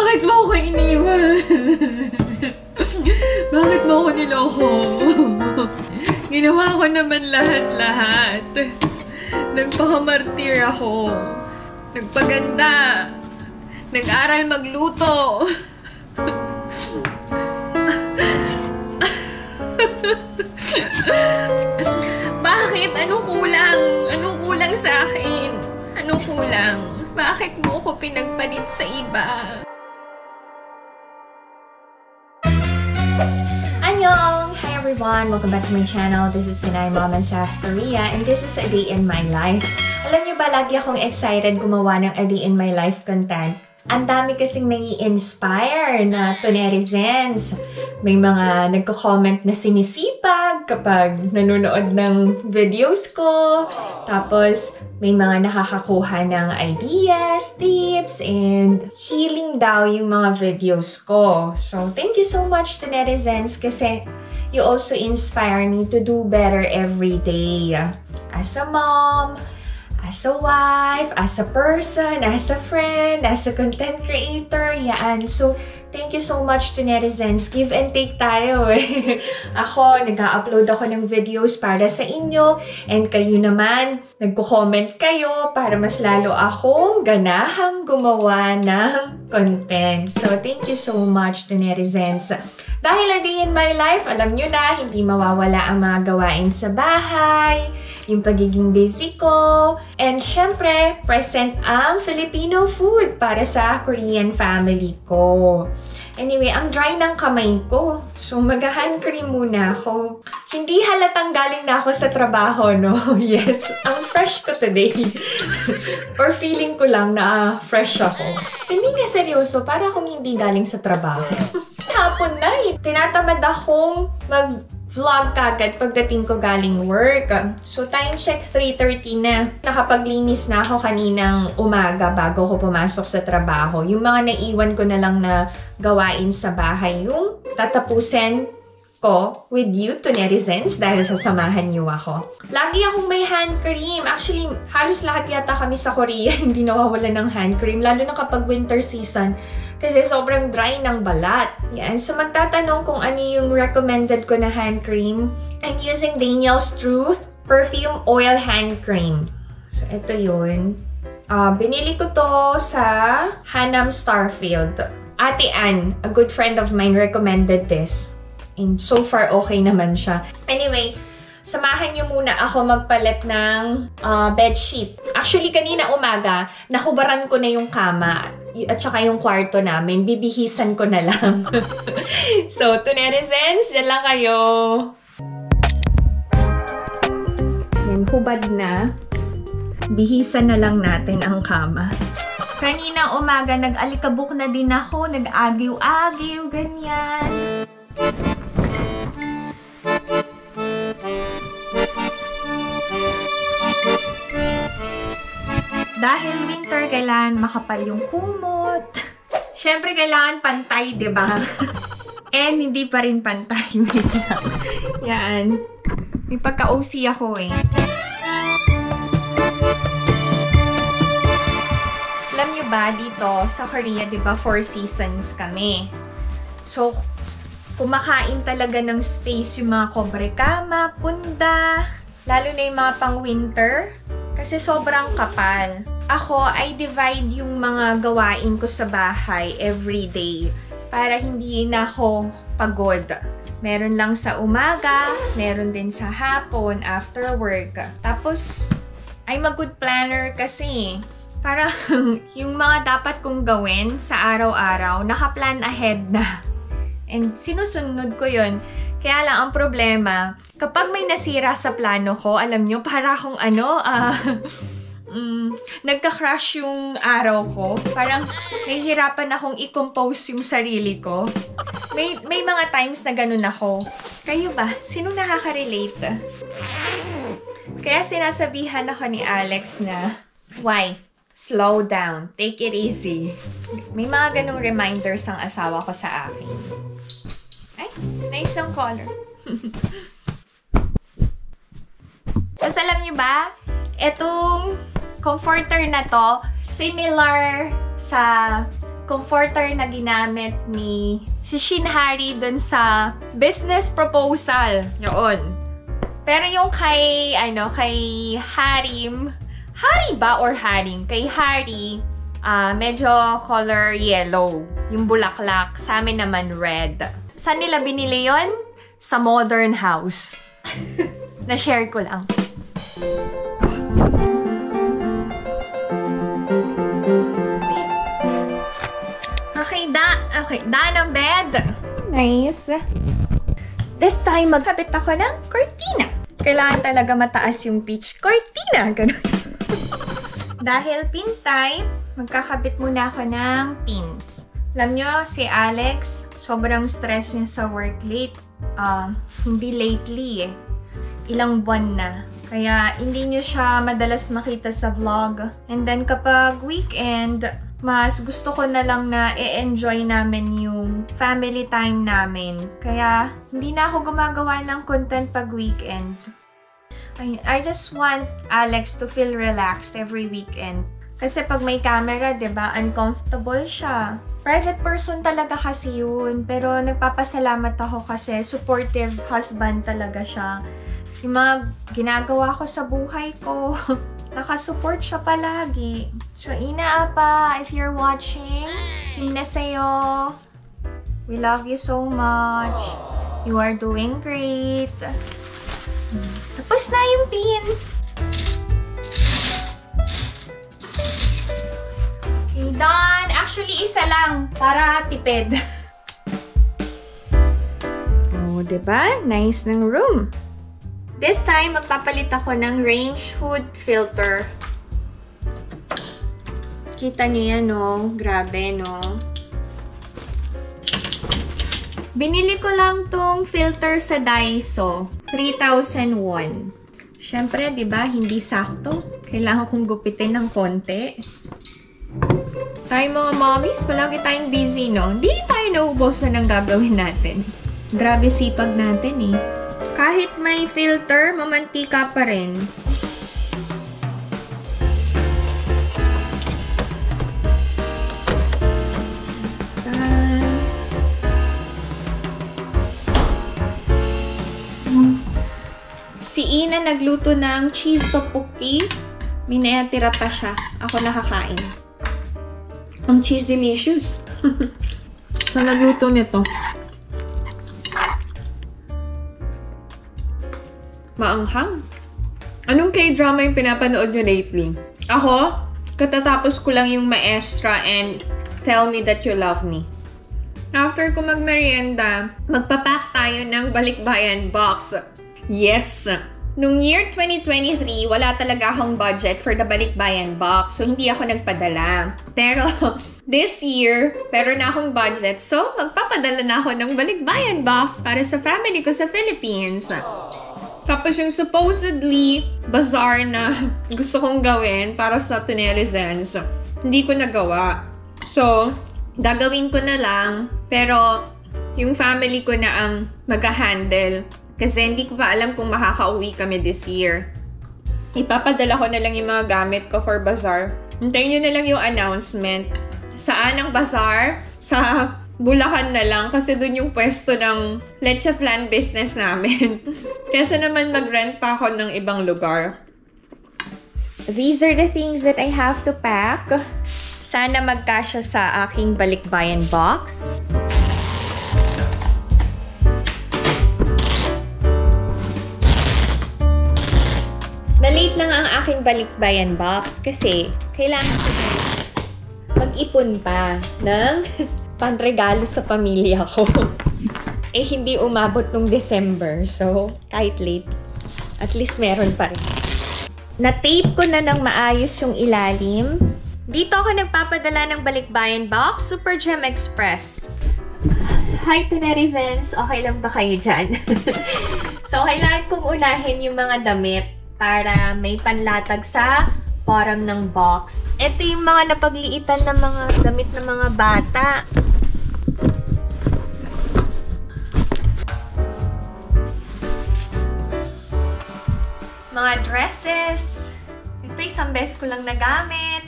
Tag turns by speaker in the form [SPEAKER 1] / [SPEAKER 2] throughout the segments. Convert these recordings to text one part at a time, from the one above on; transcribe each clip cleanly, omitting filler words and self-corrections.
[SPEAKER 1] Bakit mo ako iniwan? Bakit mo ako niloko? Ginawa ko naman lahat-lahat. Nagpakamartir ako. Nagpaganda. Nag-aral magluto. Bakit? Anong kulang? Anong kulang sa akin? Anong kulang? Bakit mo ko pinagpalit sa iba?
[SPEAKER 2] Annyeong! Hi everyone! Welcome back to my channel. This is Pinay Mom in South Korea and this is a day in my life. Alam niyo ba, lagi akong excited gumawa ng a day in my life content. Ang dami kasing nai-inspire na to netizens. May mga nagko-comment na sinisipag kapag nanonood ng videos ko. Tapos, may mga nakakakuha ng ideas, tips, and healing daw yung mga videos ko. So, thank you so much to netizens kasi you also inspire me to do better every day. As a mom, as a wife, as a person, as a friend, as a content creator, yan. So, thank you so much to netizens. Give and take tayo eh. Ako, nag-upload ako ng videos para sa inyo. And kayo naman, nagko-comment kayo para mas lalo akong ganahang gumawa ng content. So, thank you so much to netizens. Dahil a day in my life, alam nyo na, hindi mawawala ang mga gawain sa bahay, yung pagiging busy ko, and syempre, present ang Filipino food para sa Korean family ko. Anyway, ang dry ng kamay ko. So, mag-hand cream muna ako. Hindi halatang galing na ako sa trabaho, no? Yes, ang fresh ko today. Or feeling ko lang na fresh ako. Hindi nga seryoso, para akong hindi galing sa trabaho. Hapon na eh. Tinatamad akong mag-vlog kagad pagdating ko galing work. So, time check 3:30 na. Nakapaglinis na ako kaninang umaga bago ko pumasok sa trabaho. Yung mga naiwan ko na lang na gawain sa bahay, yung tatapusin ko with you to netizens dahil sasamahan niyo ako. Lagi akong may hand cream. Actually, halos lahat yata kami sa Korea hindi nawawala ng hand cream, lalo na kapag winter season. Kasi sobrang dry ng balat. Yan. So, magtatanong kung ano yung recommended ko na hand cream. I'm using Daniel's Truth Perfume Oil Hand Cream. So, ito yun. Binili ko to sa Hanam Starfield. Ate Ann, a good friend of mine, recommended this. And so far, okay naman siya. Anyway, samahan niyo muna ako magpalit ng bedsheet. Actually, kanina umaga, nahubaran ko na yung kama at saka yung kwarto namin. Bibihisan ko na lang. So, to netizens, dyan lang kayo. Yan, hubad na. Bihisan na lang natin ang kama. Kanina umaga, nag-alikabok na din ako. Nag-agiw-agiw, ganyan. Dahil winter, kailangan makapal yung kumot. Siyempre, kailangan pantay, di ba? And hindi pa rin pantay. Yan. May pagka-OC ako eh. Alam nyo ba, dito sa Korea, di ba, 4 seasons kami. So, kumakain talaga ng space yung mga kobrekama, punda, lalo na yung mga pang-winter. Kasi sobrang kapal. Ako, I divide yung mga gawain ko sa bahay every day para hindi na ako pagod. Meron lang sa umaga, meron din sa hapon, after work. Tapos, I'm a good planner kasi para yung mga dapat kong gawin sa araw-araw, nakaplan ahead na. And sinusunod ko yun. Kaya lang ang problema, kapag may nasira sa plano ko, alam nyo, para akong nagka-crash yung araw ko. Parang nahihirapan akong i-compose yung sarili ko. May mga times na ganun ako. Kayo ba? Sino nakaka-relate? Kaya sinasabihan ako ni Alex na, wife, slow down, take it easy. May mga ganung reminders ang asawa ko sa akin. Ay, nice yung color. Tapos alam niyo ba, itong comforter na to, similar sa comforter na ginamit ni si Shin Hari dun sa business proposal. Yun. Pero yung kay Harim, Hari ba or Harim? Kay Hari, medyo color yellow. Yung bulaklak. Sa amin naman red. Saan nila binili yon? Sa Modern House. Na-share ko lang. Okay, ng bed. Nice. This time, magkabit ako ng cortina. Kailangan talaga mataas yung peach cortina. Ganun. Dahil pin time, magkakabit muna ako ng pins. Alam nyo, si Alex, sobrang stress niya sa work late. Hindi lately eh. Ilang buwan na. Kaya hindi niyo siya madalas makita sa vlog. And then kapag weekend, mas gusto ko na lang na i-enjoy namin yung family time namin. Kaya hindi na ako gumagawa ng content pag weekend. I just want Alex to feel relaxed every weekend. Kasi pag may camera, diba, uncomfortable siya. Private person talaga kasi yun. Pero nagpapasalamat ako kasi supportive husband talaga siya. Yung mga ginagawa ko sa buhay ko, nakasupport siya palagi. So, Ina Apa, if you're watching, himnasayo. We love you so much. You are doing great. Tapos na yung pin. Okay, done. Actually, isa lang para tipid. Oh, diba? Nice ng room. This time, magpapalit ako ng range hood filter. Kita niyo yan, no? Grabe, no? Binili ko lang tong filter sa Daiso. 3,001. Siyempre, di ba, hindi sakto. Kailangan kong gupitin ng konti. Tayo mga mommies, palagi tayong busy, no? Hindi tayo naubos na ng gagawin natin. Grabe sipag natin, eh. Kahit may filter, mamantika pa rin. Si Ina nagluto ng cheese tteokbokki. May natira pa siya. Ako nakakain. Ang cheese delicious. So, nagluto nito. Maanghang. Anong K-drama yung pinapanood nyo lately? Ako, katatapos ko lang yung Maestra and Tell Me That You Love Me. After ko magmerienda, magpapack tayo ng balikbayan box. Yes! Nung year 2023, wala talaga akong budget for the balikbayan box, so hindi ako nagpadala. Pero this year, meron na akong budget, so magpapadala na ako ng balikbayan box para sa family ko sa Philippines. Tapos yung supposedly bazaar na gusto kong gawin para sa Tunerizens, hindi ko nagawa. So, gagawin ko na lang, pero yung family ko na ang mag-handle. Kasi hindi ko pa alam kung makaka-uwi kami this year. Ipapadala ko na lang yung mga gamit ko for bazaar. Hintayin nyo na lang yung announcement. Saan ang bazaar? Sa Bulacan na lang kasi dun yung pwesto ng leche flan business namin. Kesa naman mag-rent pa ako ng ibang lugar. These are the things that I have to pack. Sana magkasya sa aking balikbayan box. Na-late lang ang aking balikbayan box kasi kailangan ko mag-ipon pa ng panregalo sa pamilya ko. Eh, hindi umabot nung December. So, kahit late, at least meron pa rin. Na-tape ko na ng maayos yung ilalim. Dito ako nagpapadala ng balikbayan box, Super Gem Express. Hi, Tunerizens! Okay lang ba kayo dyan? So, kailangan kong unahin yung mga damit para may panlatag sa bottom ng box. Ito yung mga napagliitan ng mga damit ng mga bata. Mga dresses. Ito isang beses ko lang nagamit.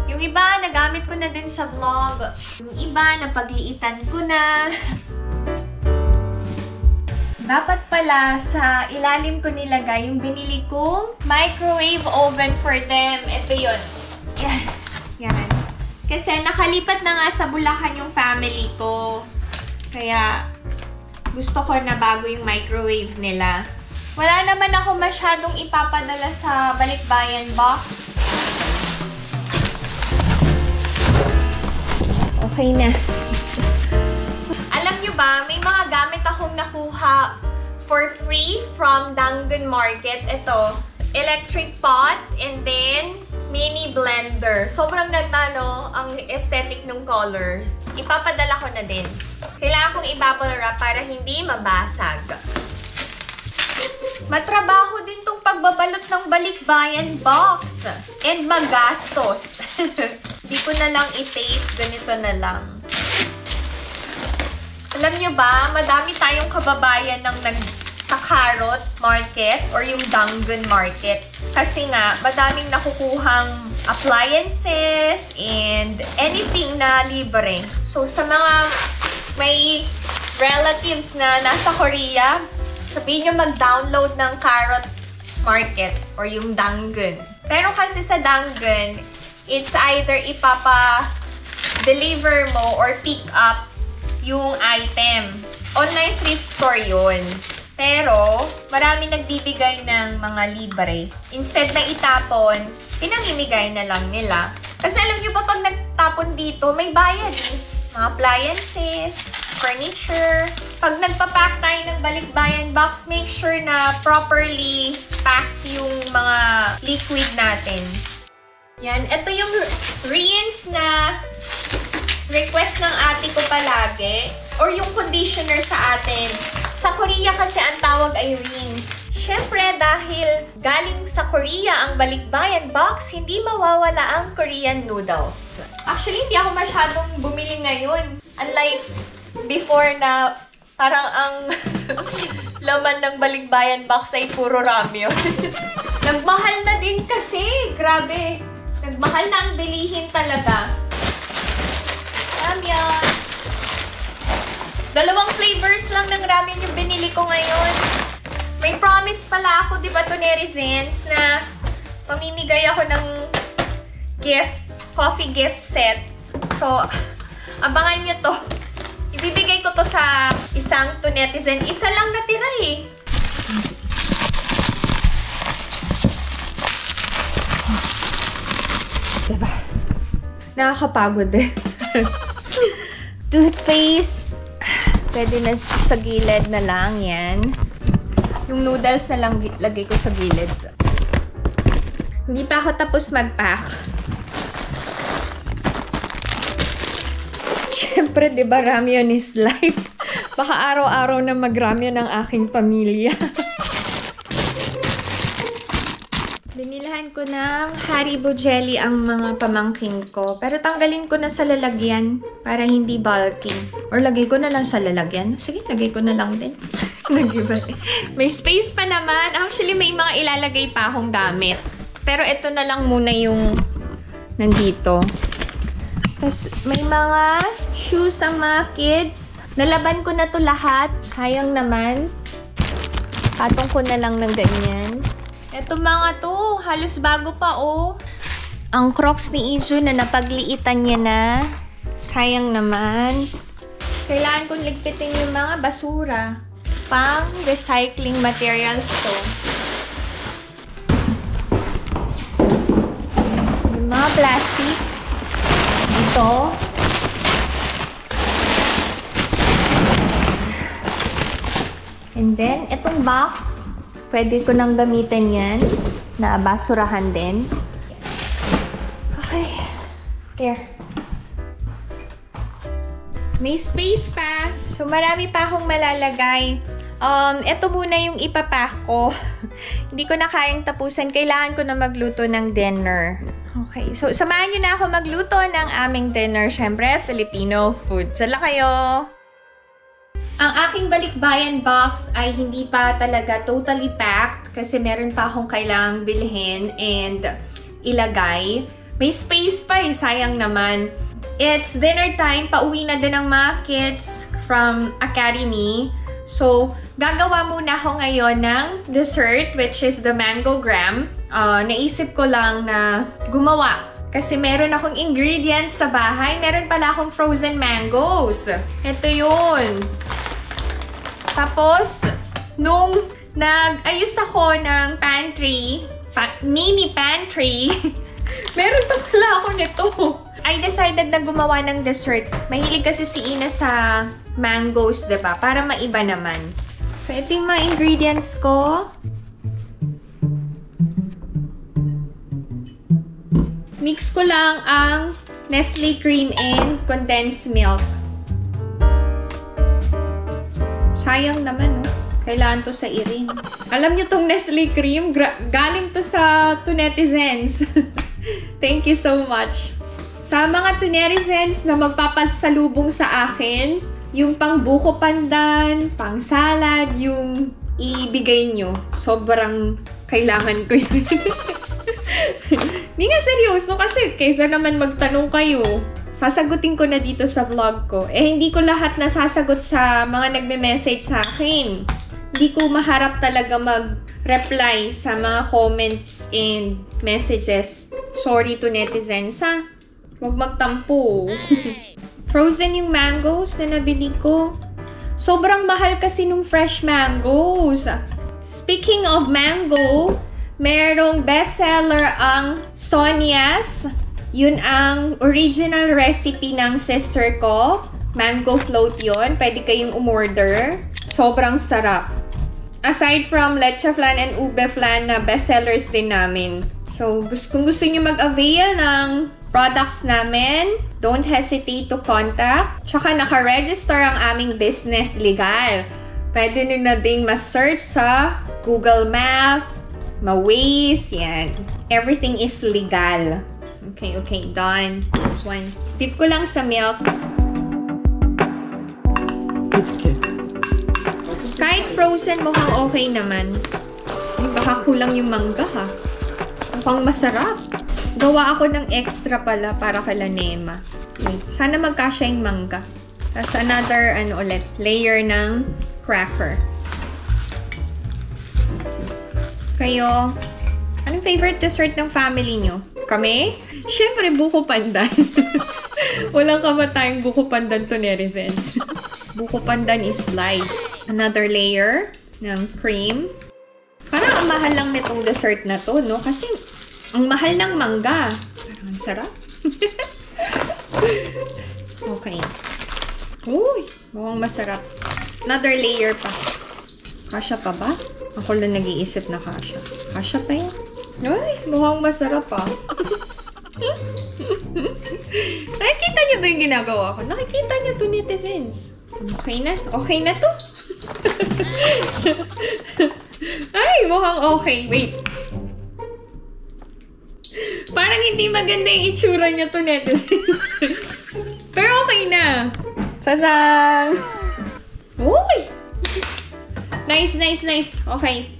[SPEAKER 2] Yung iba, nagamit ko na din sa vlog. Yung iba, napagliitan ko na. Dapat pala, sa ilalim ko nilagay yung binili kong microwave oven for them. Ito yun. Yan. Yan. Kasi nakalipat na nga sa Bulacan yung family ko. Kaya, gusto ko na bago yung microwave nila. Wala naman ako masyadong ipapadala sa balikbayan box. Okay na. Alam nyo ba, may mga gamit akong nakuha for free from Dangun Market. Ito, electric pot and then mini blender. Sobrang ganda, no? Ang aesthetic ng colors. Ipapadala ko na din. Kailangan kong i-bubble wrap para hindi mabasag. Matrabaho din tong pagbabalot ng balikbayan box. And magastos. Di ko na lang i-tape. Ganito na lang. Alam nyo ba, madami tayong kababayan ng nagka-carrot market or yung Dangun market. Kasi nga, madaming nakukuhang appliances and anything na libre. So, sa mga may relatives na nasa Korea, sabihin nyo mag-download ng Carrot Market or yung Dangun. Pero kasi sa Dangun, it's either ipapa-deliver mo or pick up yung item. Online thrift store yun. Pero, marami nagbibigay ng mga libre. Instead na itapon, pinamimigay na lang nila. Kasi alam nyo ba, pag nagtapon dito, may bayad eh. Mga appliances, furniture. Pag nagpa-pack tayo ng balikbayan box, make sure na properly packed yung mga liquid natin. Yan. Ito yung rinse na request ng ate ko palagi. Or yung conditioner sa atin. Sa Korea kasi ang tawag ay rinse. Siyempre, dahil galing sa Korea ang balikbayan box, hindi mawawala ang Korean noodles. Actually, hindi ako masyadong bumili ngayon. Unlike before na parang ang laman ng balikbayan box ay puro ramyun. Nagmahal na din kasi. Grabe. Nagmahal na ang bilihin talaga. Ramyun. 2 flavors lang ng ramen yung binili ko ngayon. May promise pala ako, di ba, to netizens na mamimigay ako ng gift, coffee gift set. So, abangan nyo to. Ibibigay ko to sa isang to netizen. Isa lang natira eh. Diba? Nakakapagod eh. Toothpaste. Pwede na sa gilid na lang yan. Yung noodles na lang lagay ko sa gilid. Hindi pa ako tapos mag-pack. Siyempre, di ba, ramyun is life. Baka araw-araw na mag-ramyun ang aking pamilya. Binilahan ko ng Haribo jelly ang mga pamangkin ko. Pero tanggalin ko na sa lalagyan para hindi bulky. Or lagay ko na lang sa lalagyan. Sige, lagay ko na lang din. May space pa naman. Actually, may mga ilalagay pa akong gamit. Pero ito na lang muna yung nandito. Tapos, may mga shoes ang mga kids. Nalaban ko na to lahat. Sayang naman. Patong ko na lang ng ganyan. Ito mga to, halos bago pa oh. Ang Crocs ni Izu na napagliitan niya na. Sayang naman. Kailangan kong ligpitin yung mga basura. Pang recycling materials to. Yung mga plastic. Ito. And then, itong box. Pwede ko nang gamitin yan na basurahan din. Okay. Here. May space pa. So, marami pa akong malalagay. Ito muna yung ipapack ko. Hindi ko na kayang tapusan. Kailangan ko na magluto ng dinner. Okay. So, samahan nyo na ako magluto ng aming dinner. Siyempre, Filipino food. Sala kayo! Ang aking balikbayan box ay hindi pa talaga totally packed kasi meron pa akong kailangang bilhin and ilagay. May space pa eh, sayang naman. It's dinner time, pauwi na din ang mga kids from academy. So, gagawa muna ako ngayon ng dessert, which is the mango graham. Naisip ko lang na gumawa. Kasi meron akong ingredients sa bahay. Meron pala akong frozen mangoes. Ito yun. Tapos, nung nag-ayos ako ng pantry, mini pantry, meron pa pala ako nito. I decided na gumawa ng dessert. Mahilig kasi si Ina sa mangoes, diba? Para maiba naman. So, ito yung mga ingredients ko. Mix ko lang ang Nestle cream and condensed milk. Sayang naman, no? Kailangan to sa irin. Alam nyo tong Nestle cream? Galing to sa Tunetizens. Thank you so much. Sa mga Tunetizens na magpapalsalubong sa akin, yung pang buko pandan, pang salad, yung ibigay nyo. Sobrang kailangan ko yun. Hindi nga seryoso kasi kaysa naman magtanong kayo, sasagutin ko na dito sa vlog ko. Eh, hindi ko lahat nasasagot sa mga nagme-message sa akin. Hindi ko maharap talaga mag-reply sa mga comments and messages. Sorry to netizens, ha? Huwag magtampo. Frozen yung mangoes na nabili ko. Sobrang mahal kasi nung fresh mangoes. Speaking of mango, merong bestseller ang Sonia's. Yun ang original recipe ng sister ko. Mango float yun. Pwede kayong umorder. Sobrang sarap. Aside from leche flan and ube flan na bestsellers din namin. So, kung gusto nyo mag-avail ng products namin, don't hesitate to contact. Tsaka naka-register ang aming business legal. Pwede nyo na ding ma-search sa Google Maps, ma-Waze, yan. Everything is legal. Okay, done. This one. Dip ko lang sa milk. Kahit frozen, mukhang okay naman. Baka kulang yung mangga, ha? Mukhang masarap. Gawa ako ng extra pala para kala Nema. Wait, sana magkasya yung mangga. Tapos another, layer ng cracker. Kayo, anong favorite dessert ng family nyo? Kami? Siyempre, buko pandan. Walang kamatayang buko pandan to netizens. Buko pandan is light. Another layer ng cream. Parang ang mahal lang nitong dessert na to, no? Kasi ang mahal ng mangga. Parang sarap. Okay. Uy, mukhang masarap. Another layer pa. Kasya pa ba? Ako lang nag-iisip na kasya. Kasya pa yan? Uy, mukhang masarap pa. Nakikita niyo ba yung ginagawa ko? Nakikita niyo to netizens. Okay na. Okay na to. Ay, mukhang okay. Wait. Parang hindi maganda yung itsura niya to netizens. Pero okay na. Tadaan! Uy! Nice. Okay.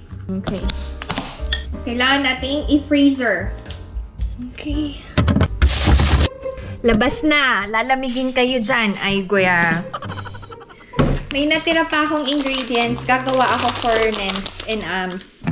[SPEAKER 2] Kailangan nating i-freezer. Okay. Labas na. Lalamigin kayo dyan. Ay, guya. May natira pa akong ingredients. Gagawa ako for Nens and Ams.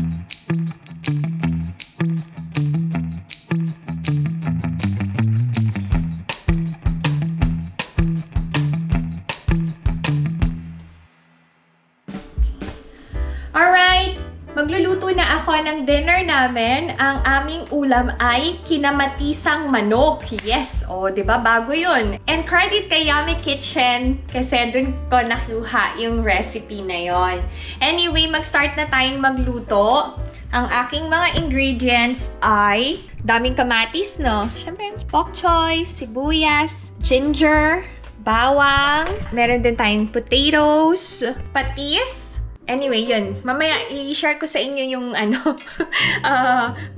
[SPEAKER 2] Alright! Magluluto na ako ng dinner namin. Ang aming ulam ay kinamatisang manok. Yes! O, diba? Bago yun. And credit kay Yummy Kitchen kasi dun ko nakuha yung recipe na yon. Anyway, mag-start na tayong magluto. Ang aking mga ingredients ay daming kamatis, no? Siyempre, bok choy, sibuyas, ginger, bawang. Meron din tayong potatoes, patis. Anyway, yun. Mamaya, i-share ko sa inyo yung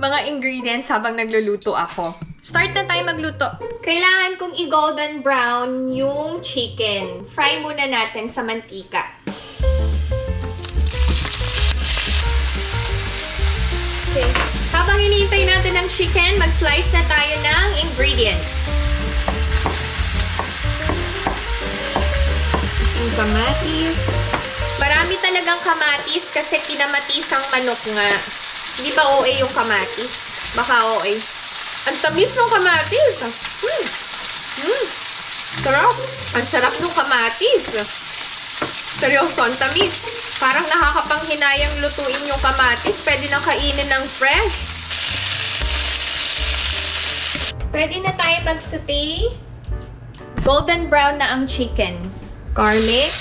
[SPEAKER 2] mga ingredients habang nagluluto ako. Start na tayo magluto. Kailangan kong i-golden brown yung chicken. Fry muna natin sa mantika. Okay. Habang hinihintay natin ng chicken, mag-slice na tayo ng ingredients. Yung kamatis. Marami talagang kamatis kasi kinamatisang manok nga. Hindi ba OA yung kamatis? Baka OA. Ang tamis ng kamatis. Sarap. Ang sarap ng kamatis. Seryoso, ang tamis. Parang nakakapanghinayang lutuin yung kamatis. Pwede nang kainin ng fresh. Pwede na tayo mag-sauté. Golden brown na ang chicken. Garlic.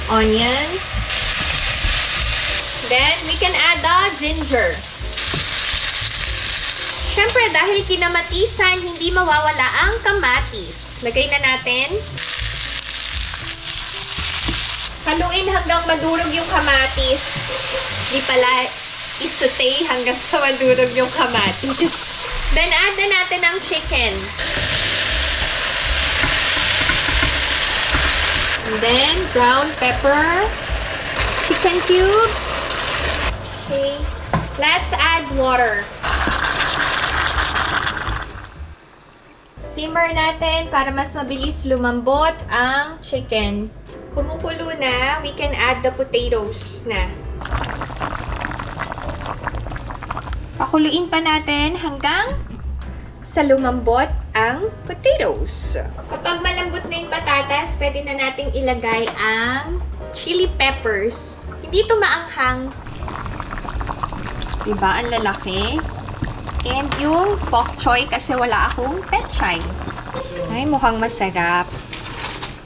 [SPEAKER 2] Onions. Then, we can add the ginger. Siyempre, dahil kinamatisan, hindi mawawala ang kamatis. Lagay na natin. Haluin hanggang madurog yung kamatis. Di pala isauté hanggang sa madurog yung kamatis. Then, add na natin ang chicken. And then, ground pepper. Chicken cubes. Okay. Let's add water. Simmer natin para mas mabilis lumambot ang chicken. Kumukulo na, we can add the potatoes na. Pakuluin pa natin hanggang sa lumambot ang potatoes. Kapag malambot na yung patatas, pwede na nating ilagay ang chili peppers. Hindi ito maanghang. Diba? Ang lalaki. And yung bok choy kasi wala akong pechay. Ay, mukhang masarap.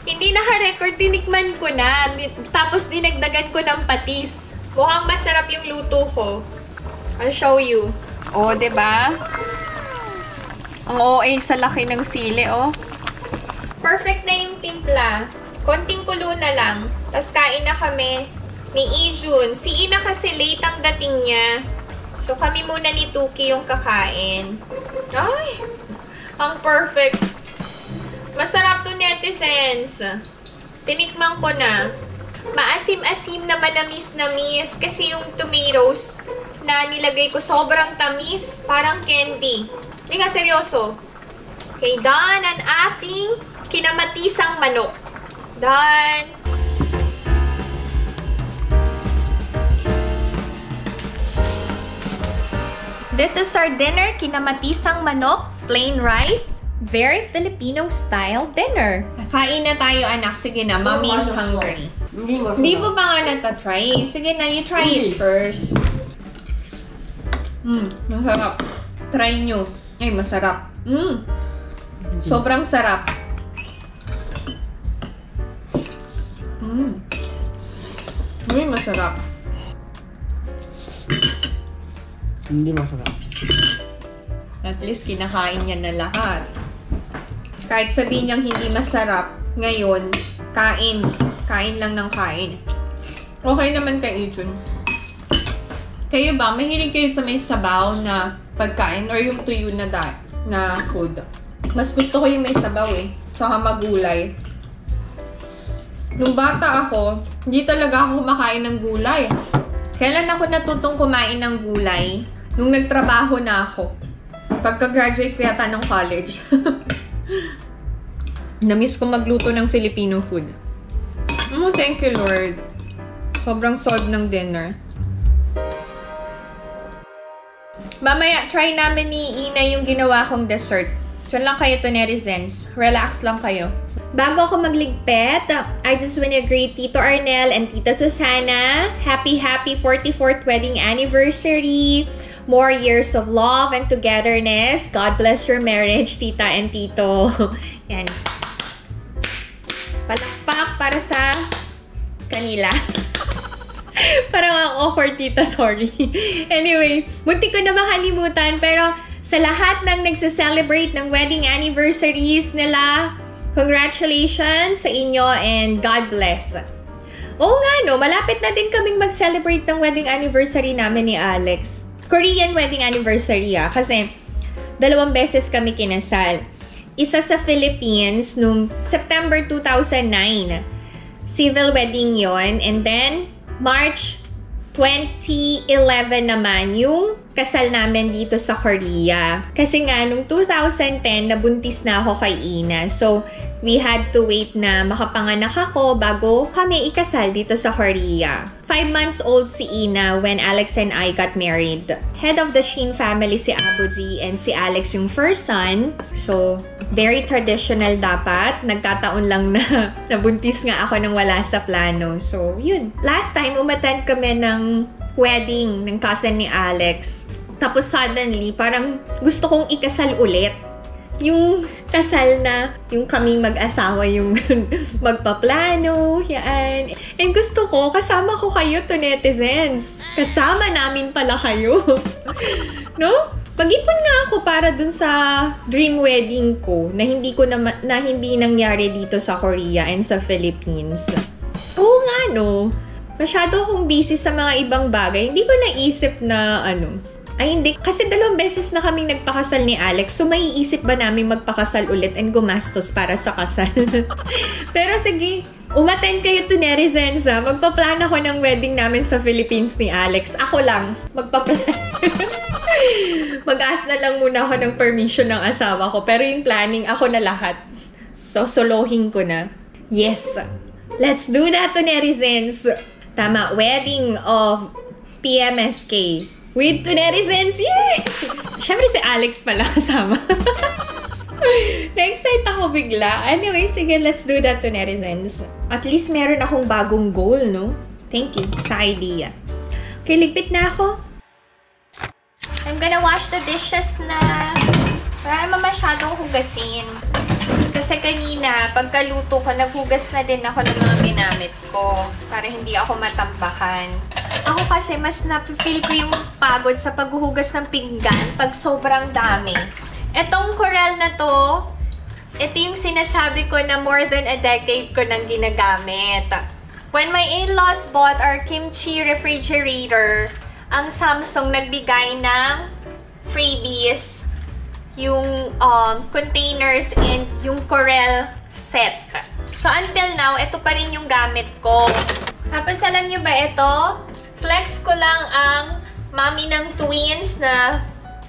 [SPEAKER 2] Hindi naka-record, tinikman ko na. Tapos dinagdagan ko ng patis. Mukhang masarap yung luto ko. I'll show you. Oh, diba? Ang OA sa laki ng sili, oh. Perfect na yung timpla. Konting kulo na lang. Tapos kain na kami ni Ijun. Si Ina kasi late ang dating niya. So, kami muna ni Tuki yung kakain. Ay! Ang perfect. Masarap to, netizens. Tinikman ko na. Maasim-asim na manamis-namis. Kasi yung tomatoes na nilagay ko sobrang tamis. Parang candy. Hindi nga, seryoso. Okay, done ang ating kinamatisang manok. Done. This is our dinner, kinamatisang manok, plain rice, very Filipino-style dinner. Kain na tayo, anak. Sige na, mommy is hungry. Hindi mo ba nga natatry? Sige na, you try it first. Masarap. Try nyo. Ay, masarap. Sobrang sarap. Ay, masarap.
[SPEAKER 3] Hindi masarap.
[SPEAKER 1] At least kinakain niya na lahat. Kahit sabihin niyang hindi masarap, ngayon, kain. Kain lang ng kain. Okay naman kay Ijun. Kayo ba, mahilig kayo sa may sabaw na pagkain or yung tuyo na food? Mas gusto ko yung may sabaw eh. Saka magulay. Nung bata ako, hindi talaga ako kumakain ng gulay. Kailan ako natutong kumain ng gulay? Nung nagtrabaho na ako. Pagka-graduate ko yata ng college. Namiss ko magluto ng Filipino food. Oh, thank you, Lord. Sobrang solid ng dinner. Mamaya, try namin ni Ina yung ginawa kong dessert. Diyan lang kayo to, netizens. Relax lang kayo. Bago ako magligpit, I just want to greet Tito Arnel and Tita Susana. Happy 44th wedding anniversary. More years of love and togetherness. God bless your marriage, Tita and Tito. Yan. Palakpak para sa kanila. Parang ang awkward, Tita. Sorry. Anyway, munti ko na makalimutan. Pero sa lahat ng nagsa-celebrate ng wedding anniversaries nila, congratulations sa inyo and God bless. Oo nga no, malapit na din kaming mag-celebrate ng wedding anniversary namin ni Alex. Korean wedding anniversary kasi 2 beses kami kinasal. Isa sa Philippines nung September 2009. Civil wedding yon, and then March
[SPEAKER 2] 2011 naman yung kasal namin dito sa Korea. Kasi nga, nung 2010, nabuntis na ako kay Ina. So, we had to wait na makapanganak ako bago kami ikasal dito sa Korea. 5 months old si Ina when Alex and I got married. Head of the Shin family si Abuji and si Alex yung first son. So, very traditional dapat. Nagkataon lang na nabuntis nga ako nang wala sa plano. So, yun. Last time, umattend kami ng wedding ng cousin ni Alex. Tapos suddenly, parang gusto kong ikasal ulit. Yung kasal na yung kaming mag-asawa yung magpaplano, yan. And gusto ko, kasama ko kayo to netizens. Kasama namin pala kayo. No? Pag-ipon nga ako para dun sa dream wedding ko na hindi nangyari dito sa Korea and sa Philippines. Oo nga, no? Masyado akong busy sa mga ibang bagay. Hindi ko naisip na ay hindi. Kasi 2 beses na kaming nagpakasal ni Alex. So, maiisip ba namin magpakasal ulit and gumastos para sa kasal? Pero sige, umattend kayo to netizens ha. Magpaplano ako ng wedding namin sa Philippines ni Alex. Ako lang, magpaplano. Mag-ask na lang muna ako ng permission ng asawa ko. Pero yung planning, ako na lahat. So, solohin ko na. Yes. Let's do that to netizens. Tama, wedding of PMSK. With to netizens, yay! Siyempre si Alex pala kasama. Na-excite ako bigla. Anyway, sige, let's do that to netizens. At least meron akong bagong goal, no? Thank you sa idea. Okay, ligpit na ako. I'm gonna wash the dishes na. Wala naman masyadong hugasin. Kasi kanina, pagkaluto ko, naghugas na din ako ng mga ginamit ko para hindi ako matambakan. Ako kasi mas na-feel ko yung pagod sa paghuhugas ng pinggan pag sobrang dami. Etong Corelle na to, ito yung sinasabi ko na more than a decade ko nang ginagamit. When my in-laws bought our kimchi refrigerator, ang Samsung nagbigay ng freebies, yung containers and yung Corelle set. So until now, ito pa rin yung gamit ko. Tapos alam nyo ba ito? Flex ko lang ang mami ng twins na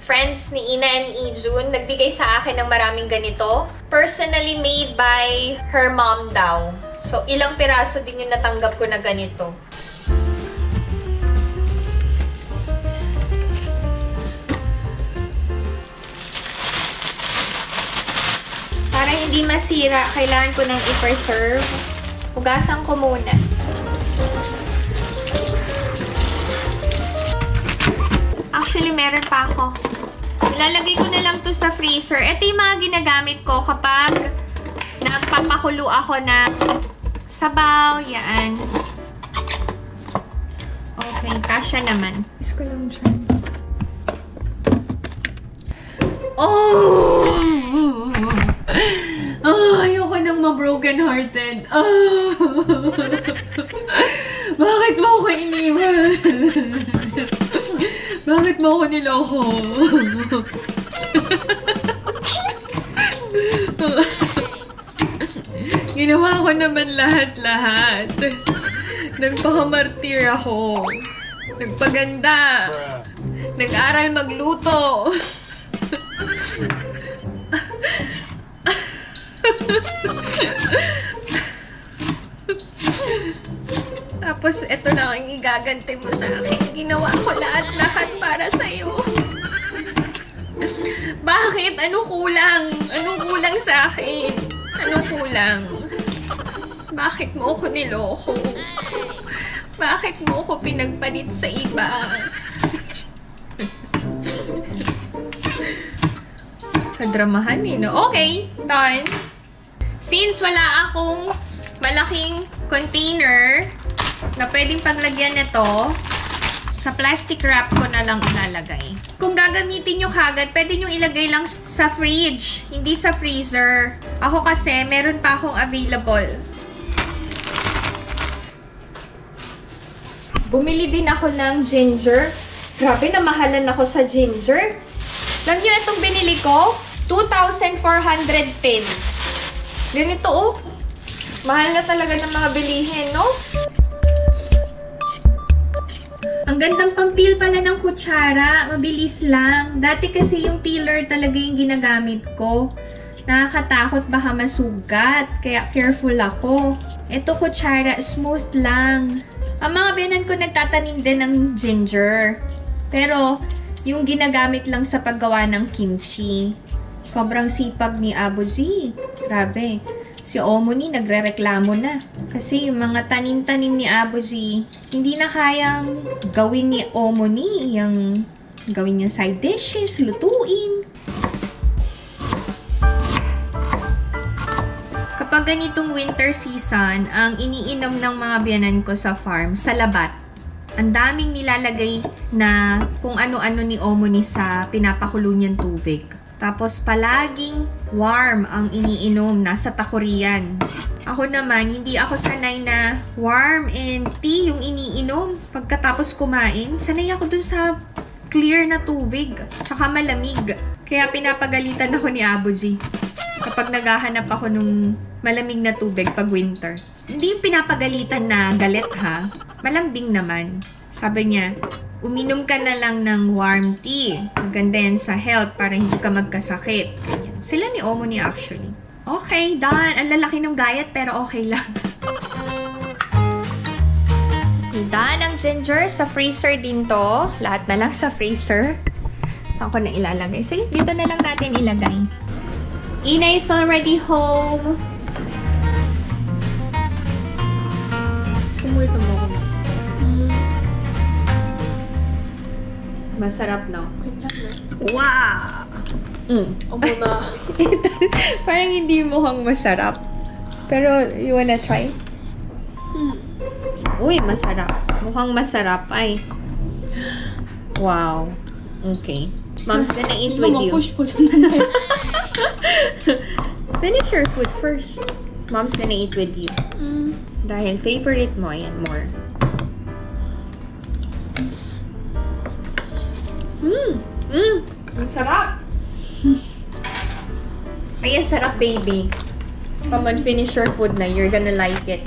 [SPEAKER 2] friends ni Ina and Ijun. Nagbigay sa akin ng maraming ganito. Personally made by her mom daw. So ilang piraso din yung natanggap ko na ganito. Para hindi masira, kailangan ko nang i-preserve. Hugasan ko muna. Actually, meron pa ako. Ilalagay ko na lang to sa freezer. Ito yung mga ginagamit ko kapag nagpapakulo ako ng sabaw. Yan. Okay, kasya naman. Gusto ko lang dyan. Oh! Ayoko nang ma-broken hearted. Bakit mo ako iniwan? Bakit mo ako niloko? Ginawa ko naman lahat-lahat. Nagpakamartir ako. Nagpaganda. Nag-aral magluto. Tapos, ito na ang igaganti mo sa akin. Ginawa ko lahat-lahat para sa'yo. Bakit? Anong kulang? Anong kulang sa akin? Anong kulang? Bakit mo ako niloko? Bakit mo ako pinagpalit sa iba? Kadramahan eh, no? Okay, done. Since wala akong malaking container na pwedeng paglagyan nito, sa plastic wrap ko na lang ilalagay. Kung gagamitin nyo kagad, pwede nyo ilagay lang sa fridge, hindi sa freezer. Ako kasi, meron pa akong available. Bumili din ako ng ginger. Grabe, namahalan ako sa ginger. Alam nyo, itong binili ko, 2,410. Ganito, oh. Mahal na talaga ng mga bilihin, no? Ang gandang pang-peel pala ng kutsara. Mabilis lang. Dati kasi yung peeler talaga yung ginagamit ko. Nakakatakot baka masugat. Kaya careful ako. Ito kutsara, smooth lang. Ang mga biyanan ko nagtatanim din ng ginger. Pero yung ginagamit lang sa paggawa ng kimchi. Sobrang sipag ni Abu Z. Grabe. Si Omoni nagrereklamo na. Kasi yung mga tanim-tanim ni Abu Z, hindi na kayang gawin ni Omoni. Yung gawin yung side dishes, lutuin. Kapag ganitong winter season, ang iniinom ng mga biyanan ko sa farm, sa labat. Ang daming nilalagay na kung ano-ano ni Omoni sa pinapakulo niyang tubig. Tapos palaging warm ang iniinom, nasa takurian. Ako naman, hindi ako sanay na warm and tea yung iniinom. Pagkatapos kumain, sanay ako dun sa clear na tubig, tsaka malamig. Kaya pinapagalitan ako ni Abu Z kapag naghahanap ako nung malamig na tubig pag winter. Hindi yung pinapagalitan na galit ha, malambing naman. Sabi niya, uminom ka na lang ng warm tea. Maganda yan sa health para hindi ka magkasakit. Ganyan. Sila ni Omoni actually. Okay, done. Ang lalaki ng gayat pero okay lang. Done ang ginger. Sa freezer din to. Lahat na lang sa freezer. Saan ko na ilalagay? Sige, dito na lang natin ilagay. Ina is already home.
[SPEAKER 1] Kumulto mo ako. Masarap, no? Wow!
[SPEAKER 3] Amo na.
[SPEAKER 1] Parang hindi mukhang masarap. Pero, you wanna try? Uy, masarap. Mukhang masarap. Ay. Wow. Okay. Mom's gonna eat with you. Finish your food first. Mom's gonna eat with you. Dahil favorite mo, yan more.
[SPEAKER 3] Ang sarap.
[SPEAKER 1] Ay, ang sarap, baby. Come on, finish your food na. You're gonna like it.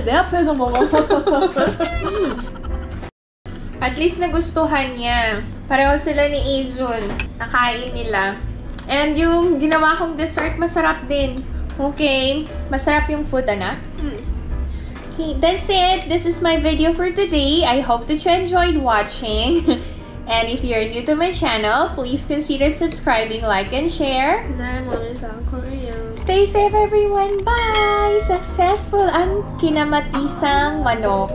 [SPEAKER 3] 내 앞에서 먹어.
[SPEAKER 1] At least nagustuhan niya. Pareho sila ni Izun. Nakain nila. And yung ginawa kong dessert, masarap din. Okay. Masarap yung food, anak. Okay, that's it. This is my video for today. I hope that you enjoyed watching. And if you're new to my channel, please consider subscribing, like, and share.
[SPEAKER 3] Kinay Mommy South Korea.
[SPEAKER 1] Stay safe, everyone. Bye! Successful ang kinamatisang manok.